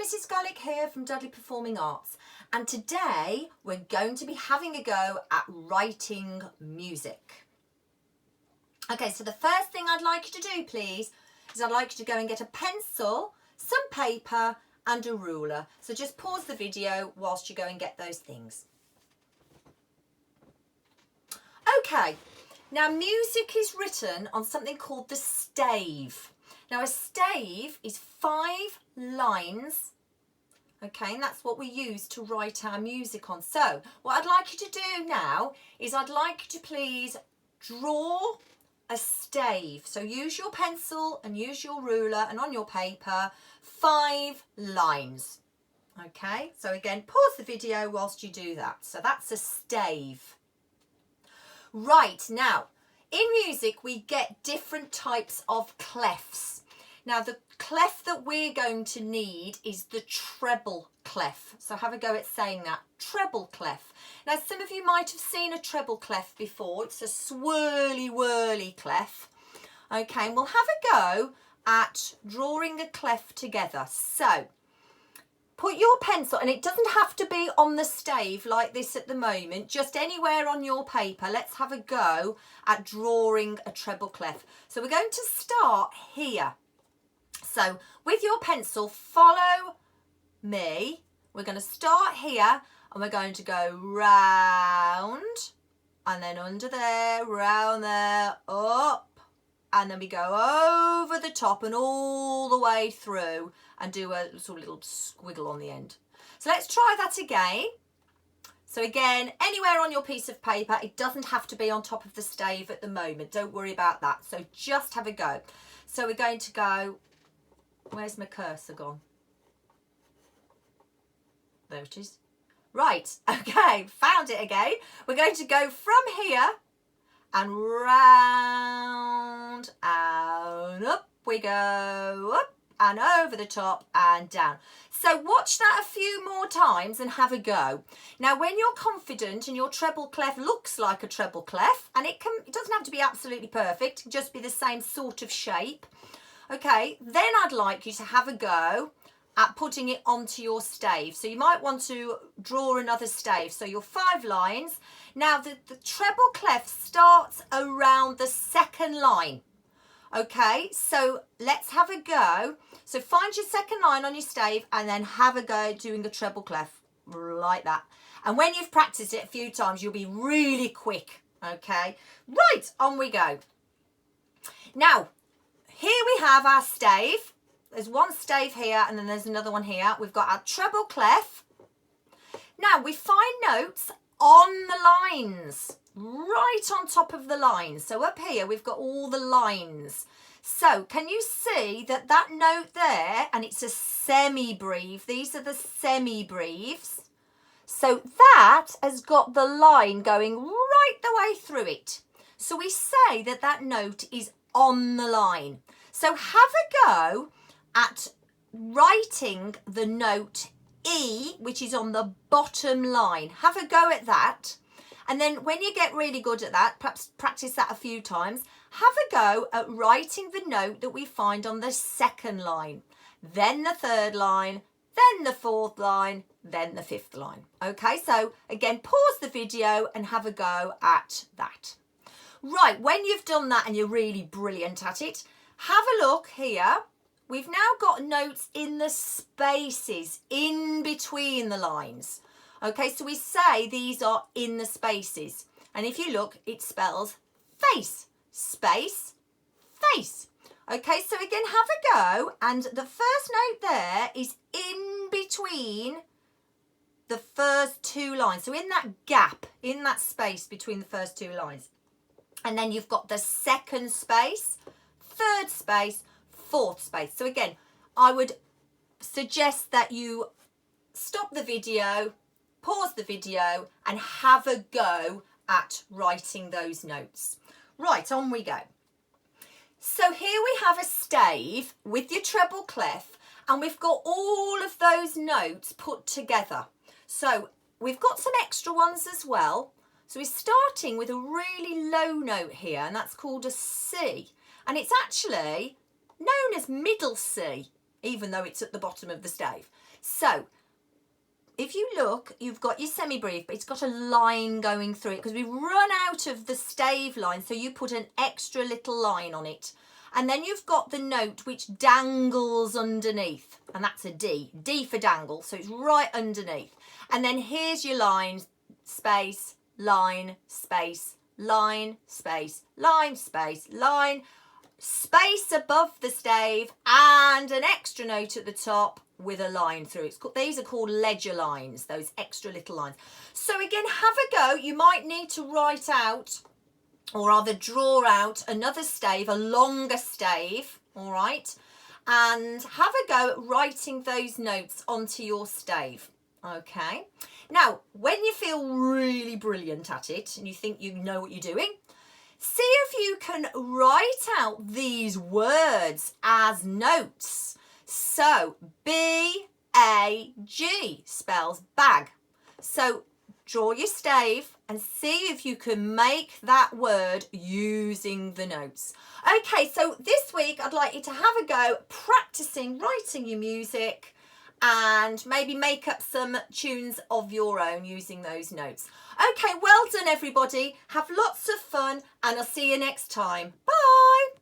Mrs. Gallick here from Dudley Performing Arts, and today we're going to be having a go at writing music. Okay, so the first thing I'd like you to do, please, is I'd like you to go and get a pencil, some paper and a ruler. So just pause the video whilst you go and get those things. Okay, now music is written on something called the stave. Now a stave is 5 lines, okay, and that's what we use to write our music on. So what I'd like you to do now is I'd like you to please draw a stave. So use your pencil and use your ruler and on your paper, 5 lines. Okay, so again, pause the video whilst you do that. So that's a stave. Right, now, in music we get different types of clefs. Now the clef that we're going to need is the treble clef. So have a go at saying that, treble clef. Now some of you might have seen a treble clef before. It's a swirly whirly clef. Okay, and we'll have a go at drawing a clef together. So put your pencil, and it doesn't have to be on the stave like this at the moment, just anywhere on your paper. Let's have a go at drawing a treble clef. So we're going to start here. So with your pencil, follow me. We're going to start here and we're going to go round and then under there, round there, up, and then we go over the top and all the way through and do a sort of little squiggle on the end. So let's try that again. So again, anywhere on your piece of paper, it doesn't have to be on top of the stave at the moment. Don't worry about that. So just have a go. So we're going to go, where's my cursor gone? There it is. Right, okay, found it again. We're going to go from here and round and up we go, up and over the top and down. So watch that a few more times and have a go. Now when you're confident and your treble clef looks like a treble clef, and it doesn't have to be absolutely perfect, it can just be the same sort of shape. Okay, then I'd like you to have a go at putting it onto your stave. So you might want to draw another stave. So your 5 lines. Now the treble clef starts around the 2nd line. Okay, so let's have a go. So find your 2nd line on your stave and then have a go doing the treble clef like that. And when you've practiced it a few times, you'll be really quick. Okay, right, on we go. Now, here we have our stave. There's one stave here and then there's another one here. We've got our treble clef. Now we find notes on the lines, right on top of the lines. So up here we've got all the lines. So can you see that note there, and it's a semi-breve. These are the semi-breves. So that has got the line going right the way through it. So we say that note is on the line. So have a go at writing the note E, which is on the bottom line. Have a go at that. And then when you get really good at that, perhaps practice that a few times, have a go at writing the note that we find on the 2nd line, then the 3rd line, then the 4th line, then the 5th line. Okay, so again, pause the video and have a go at that. Right, when you've done that and you're really brilliant at it, have a look here. We've now got notes in the spaces in between the lines. Okay, so we say these are in the spaces. And if you look, it spells face, space, face. Okay, so again, have a go. And the first note there is in between the first 2 lines. So in that gap, in that space between the first 2 lines. And then you've got the 2nd space, 3rd space, 4th space. So again, I would suggest that you stop the video, pause the video and have a go at writing those notes. Right, on we go. So here we have a stave with your treble clef and we've got all of those notes put together. So we've got some extra ones as well. So we're starting with a really low note here, and that's called a C. And it's actually known as middle C. even though it's at the bottom of the stave. So if you look, you've got your semi-brief, but it's got a line going through it because we've run out of the stave line. So you put an extra little line on it. And then you've got the note which dangles underneath. And that's a D. D for dangle. So it's right underneath. And then here's your line, space, line, space, line, space, line, space, line, space above the stave, and an extra note at the top with a line through. These are called ledger lines, those extra little lines. So again, have a go. You might need to write out, or rather draw out, another stave, a longer stave, all right? And have a go at writing those notes onto your stave, okay? Now, when you feel really brilliant at it and you think you know what you're doing, see if you can write out these words as notes. So, B-A-G spells bag. So, draw your stave and see if you can make that word using the notes. Okay, so this week I'd like you to have a go practicing writing your music and maybe make up some tunes of your own using those notes. Okay, well done everybody. Have lots of fun and I'll see you next time. Bye.